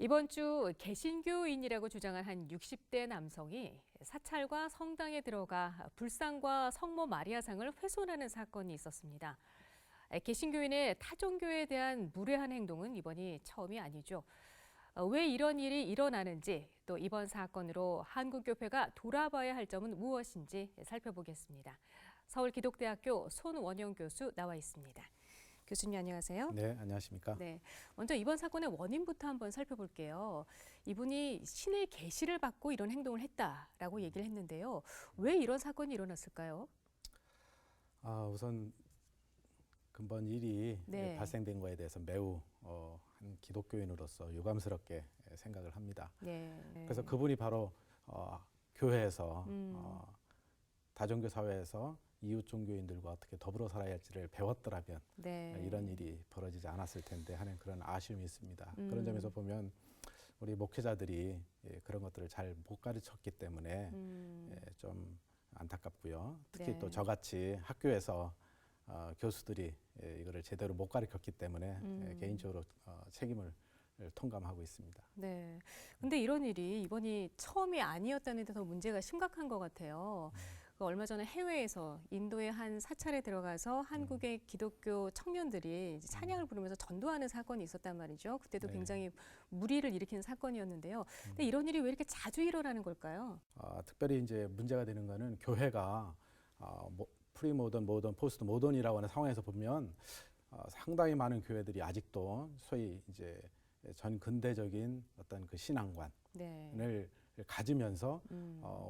이번 주 개신교인이라고 주장한 한 60대 남성이 사찰과 성당에 들어가 불상과 성모 마리아상을 훼손하는 사건이 있었습니다. 개신교인의 타종교에 대한 무례한 행동은 이번이 처음이 아니죠. 왜 이런 일이 일어나는지, 또 이번 사건으로 한국교회가 돌아봐야 할 점은 무엇인지 살펴보겠습니다. 서울기독대학교 손원영 교수 나와 있습니다. 교수님 안녕하세요. 네, 안녕하십니까? 네, 먼저 이번 사건의 원인부터 한번 살펴볼게요. 이분이 신의 계시를 받고 이런 행동을 했다라고 얘기를 했는데요. 왜 이런 사건이 일어났을까요? 우선 근본 일이 네. 발생된 거에 대해서 매우 한 기독교인으로서 유감스럽게 생각을 합니다. 네. 그래서 그분이 바로 교회에서 다종교 사회에서 이웃 종교인들과 어떻게 더불어 살아야 할지를 배웠더라면 네. 이런 일이 벌어지지 않았을 텐데 하는 그런 아쉬움이 있습니다. 그런 점에서 보면 우리 목회자들이 그런 것들을 잘 못 가르쳤기 때문에 좀 안타깝고요. 특히 네. 또 저같이 학교에서 교수들이 이거를 제대로 못 가르쳤기 때문에 개인적으로 책임을 통감하고 있습니다. 네. 근데 이런 일이 이번이 처음이 아니었다는 데 더 문제가 심각한 것 같아요. 얼마 전에 해외에서 인도의 한 사찰에 들어가서 한국의 기독교 청년들이 이제 찬양을 부르면서 전도하는 사건이 있었단 말이죠. 그때도 네. 굉장히 무리를 일으키는 사건이었는데요. 근데 이런 일이 왜 이렇게 자주 일어나는 걸까요? 특별히 이제 문제가 되는 거는 교회가 프리모던, 모던, 포스트 모던이라고 하는 상황에서 보면 상당히 많은 교회들이 아직도 소위 이제 전 근대적인 어떤 그 신앙관을 네. 가지면서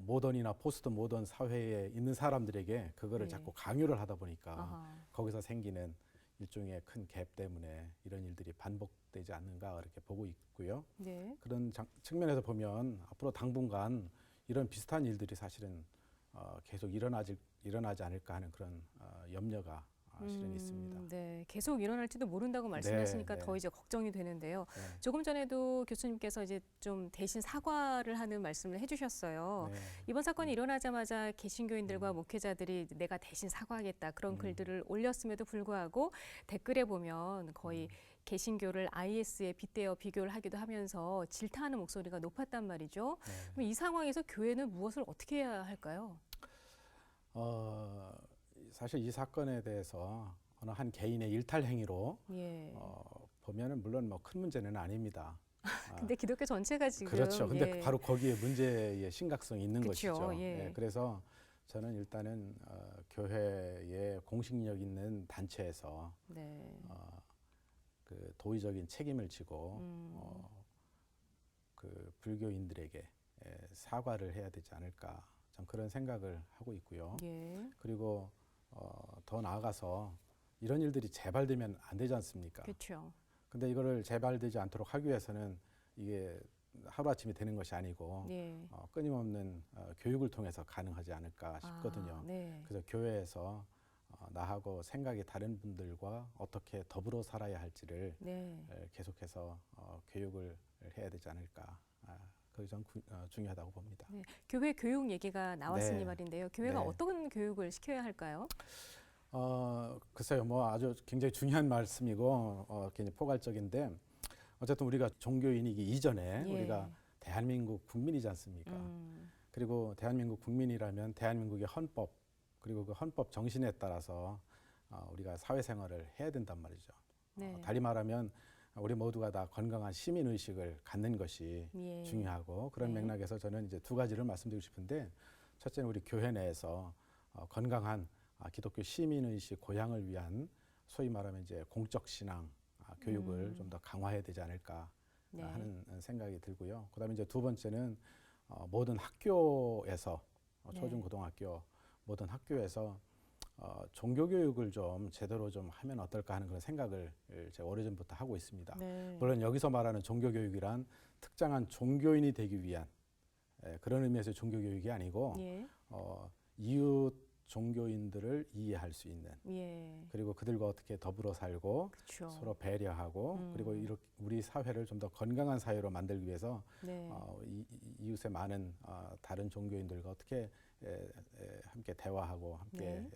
모던이나 포스트 모던 사회에 있는 사람들에게 그거를 네. 자꾸 강요를 하다 보니까 아하. 거기서 생기는 일종의 큰 갭 때문에 이런 일들이 반복되지 않는가 이렇게 보고 있고요. 네. 그런 측면에서 보면 앞으로 당분간 이런 비슷한 일들이 사실은 계속 일어나지 않을까 하는 그런 염려가 실은 있습니다. 네, 계속 일어날지도 모른다고 말씀하시니까 네, 네. 더 이제 걱정이 되는데요. 네. 조금 전에도 교수님께서 이제 좀 대신 사과를 하는 말씀을 해주셨어요. 네. 이번 사건이 일어나자마자 개신교인들과 목회자들이 내가 대신 사과하겠다 그런 글들을 올렸음에도 불구하고 댓글에 보면 거의 개신교를 IS에 빗대어 비교를 하기도 하면서 질타하는 목소리가 높았단 말이죠. 네. 그럼 이 상황에서 교회는 무엇을 어떻게 해야 할까요? 사실 이 사건에 대해서 어느 한 개인의 일탈 행위로 예. 보면은 물론 뭐 큰 문제는 아닙니다. 근데 기독교 전체가 지금 그렇죠. 근데 예. 바로 거기에 문제의 심각성이 있는 그쵸, 것이죠. 예. 그래서 저는 일단은 교회의 공식력 있는 단체에서 네. 그 도의적인 책임을 지고 그 불교인들에게 사과를 해야 되지 않을까, 전 그런 생각을 하고 있고요. 예. 그리고 더 나아가서 이런 일들이 재발되면 안 되지 않습니까? 그렇죠. 근데 이거를 재발되지 않도록 하기 위해서는 이게 하루아침에 되는 것이 아니고 예. 끊임없는 교육을 통해서 가능하지 않을까 싶거든요. 네. 그래서 교회에서 나하고 생각이 다른 분들과 어떻게 더불어 살아야 할지를 네. 계속해서 교육을 해야 되지 않을까. 그게 좀 중요하다고 봅니다. 네. 교회 교육 얘기가 나왔으니 네. 말인데요. 교회가 네. 어떤 교육을 시켜야 할까요? 글쎄요, 뭐 아주 굉장히 중요한 말씀이고 굉장히 포괄적인데 어쨌든 우리가 종교인이기 이전에 예. 우리가 대한민국 국민이지 않습니까? 그리고 대한민국 국민이라면 대한민국의 헌법 그리고 그 헌법 정신에 따라서 우리가 사회생활을 해야 된단 말이죠. 네. 달리 말하면 우리 모두가 다 건강한 시민 의식을 갖는 것이 예. 중요하고 그런 네. 맥락에서 저는 이제 두 가지를 말씀드리고 싶은데 첫째는 우리 교회 내에서 건강한 기독교 시민 의식 고양을 위한 소위 말하면 이제 공적 신앙 교육을 좀 더 강화해야 되지 않을까 네. 하는 생각이 들고요. 그다음에 이제 두 번째는 모든 학교에서 초중 고등학교 모든 학교에서 종교 교육을 좀 제대로 좀 하면 어떨까 하는 그런 생각을 제가 오래전부터 하고 있습니다. 네. 물론 여기서 말하는 종교 교육이란 특정한 종교인이 되기 위한 그런 의미에서의 종교 교육이 아니고 예. 이웃 종교인들을 이해할 수 있는 예. 그리고 그들과 어떻게 더불어 살고 그쵸. 서로 배려하고 그리고 이렇게 우리 사회를 좀 더 건강한 사회로 만들기 위해서 네. 이웃의 많은 다른 종교인들과 어떻게 함께 대화하고 함께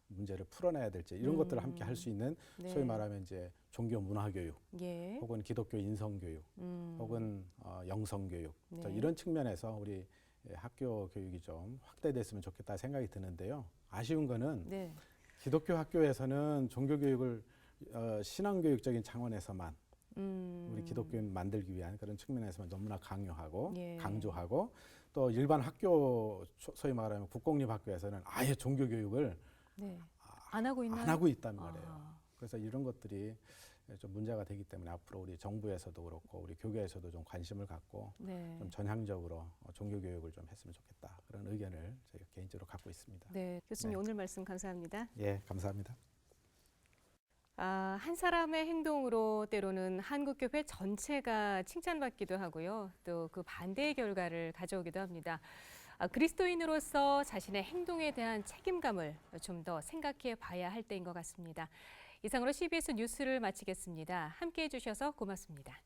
문제를 풀어내야 될지 이런 것들을 함께 할 수 있는 네. 소위 말하면 이제 종교 문화 교육, 예. 혹은 기독교 인성 교육, 혹은 영성 교육 네. 이런 측면에서 우리 학교 교육이 좀 확대됐으면 좋겠다 생각이 드는데요. 아쉬운 거는 네. 기독교 학교에서는 종교 교육을 신앙 교육적인 차원에서만 우리 기독교인 만들기 위한 그런 측면에서만 너무나 강요하고 예. 강조하고 또 일반 학교 소위 말하면 국공립 학교에서는 아예 종교 교육을 네. 안 하고 있나요? 안 하고 있단 말이에요. 아. 그래서 이런 것들이 좀 문제가 되기 때문에 앞으로 우리 정부에서도 그렇고 우리 교계에서도 좀 관심을 갖고 네. 좀 전향적으로 종교 교육을 좀 했으면 좋겠다 그런 의견을 제가 개인적으로 갖고 있습니다. 네. 교수님 네. 오늘 말씀 감사합니다. 예, 감사합니다. 한 사람의 행동으로 때로는 한국교회 전체가 칭찬받기도 하고요. 또 그 반대의 결과를 가져오기도 합니다. 그리스도인으로서 자신의 행동에 대한 책임감을 좀 더 생각해 봐야 할 때인 것 같습니다. 이상으로 CBS 뉴스를 마치겠습니다. 함께해 주셔서 고맙습니다.